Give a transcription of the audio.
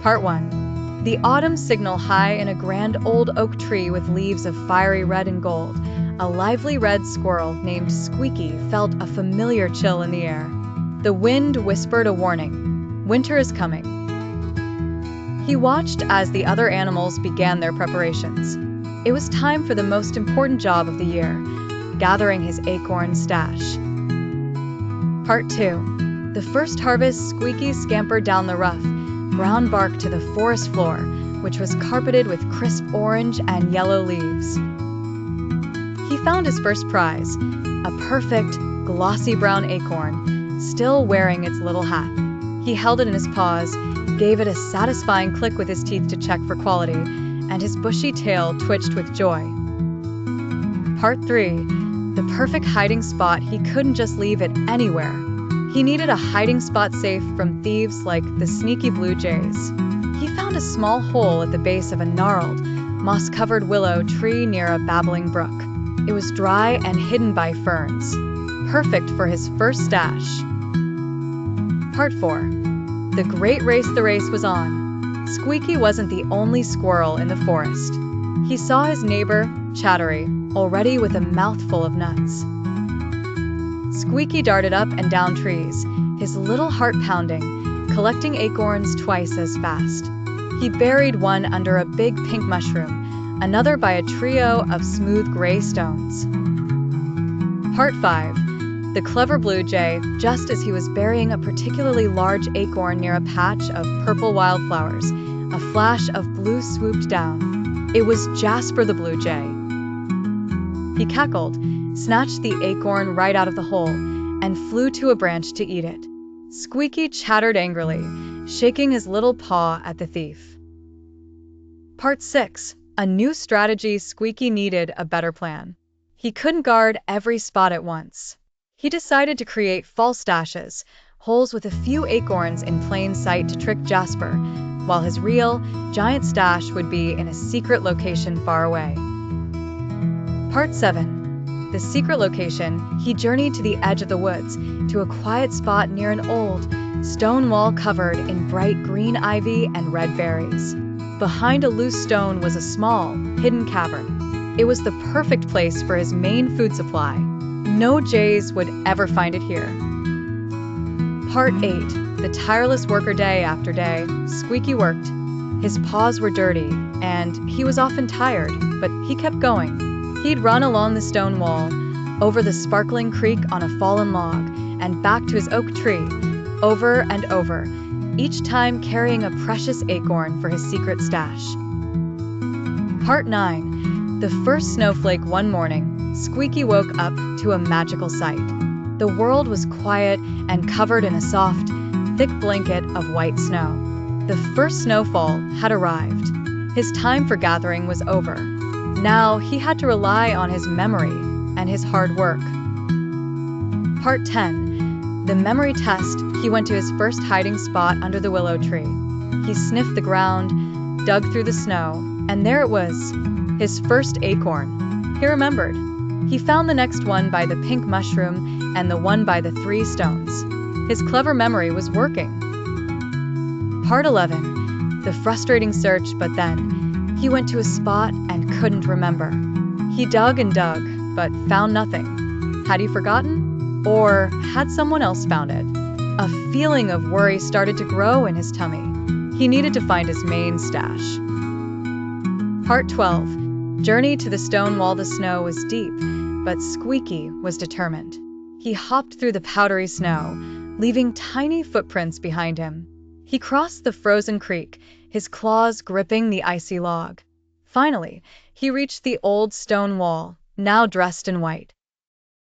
Part 1. The autumn signal high in a grand old oak tree with leaves of fiery red and gold. A lively red squirrel named Squeaky felt a familiar chill in the air. The wind whispered a warning. Winter is coming. He watched as the other animals began their preparations. It was time for the most important job of the year, gathering his acorn stash. Part 2. The first harvest, Squeaky scampered down the rough, brown bark to the forest floor, which was carpeted with crisp orange and yellow leaves. He found his first prize, a perfect, glossy brown acorn, still wearing its little hat. He held it in his paws, gave it a satisfying click with his teeth to check for quality, and his bushy tail twitched with joy. Part 3. The perfect hiding spot. He couldn't just leave it anywhere. He needed a hiding spot safe from thieves like the sneaky blue jays. He found a small hole at the base of a gnarled, moss-covered willow tree near a babbling brook. It was dry and hidden by ferns, perfect for his first stash. Part 4. The great race. The race was on. Squeaky wasn't the only squirrel in the forest. He saw his neighbor, Chattery, already with a mouthful of nuts. Squeaky darted up and down trees, his little heart pounding, collecting acorns twice as fast. He buried one under a big pink mushroom, another by a trio of smooth gray stones. Part 5. The clever blue jay. Just as he was burying a particularly large acorn near a patch of purple wildflowers, a flash of blue swooped down. It was Jasper the blue jay. He cackled, snatched the acorn right out of the hole, and flew to a branch to eat it. Squeaky chattered angrily, shaking his little paw at the thief. Part 6. A new strategy. Squeaky needed a better plan. He couldn't guard every spot at once. He decided to create false stashes, holes with a few acorns in plain sight to trick Jasper, while his real, giant stash would be in a secret location far away. Part 7. The secret location. He journeyed to the edge of the woods, to a quiet spot near an old, stone wall covered in bright green ivy and red berries. Behind a loose stone was a small, hidden cavern. It was the perfect place for his main food supply. No jays would ever find it here. Part 8. The tireless worker. Day after day, Squeaky worked. His paws were dirty, and he was often tired, but he kept going. He'd run along the stone wall, over the sparkling creek on a fallen log, and back to his oak tree, over and over, each time carrying a precious acorn for his secret stash. Part 9. The first snowflake. One morning, Squeaky woke up to a magical sight. The world was quiet and covered in a soft, thick blanket of white snow. The first snowfall had arrived. His time for gathering was over. Now he had to rely on his memory and his hard work. Part 10. The memory test. He went to his first hiding spot under the willow tree. He sniffed the ground, dug through the snow, and there it was, his first acorn. He remembered. He found the next one by the pink mushroom and the one by the 3 stones. His clever memory was working. Part 11. The frustrating search. But then, he went to a spot and couldn't remember. He dug and dug, but found nothing. Had he forgotten? Or had someone else found it? A feeling of worry started to grow in his tummy. He needed to find his main stash. Part 12. Journey to the stone wall. The snow was deep, but Squeaky was determined. He hopped through the powdery snow, leaving tiny footprints behind him. He crossed the frozen creek, his claws gripping the icy log. Finally, he reached the old stone wall, now dressed in white.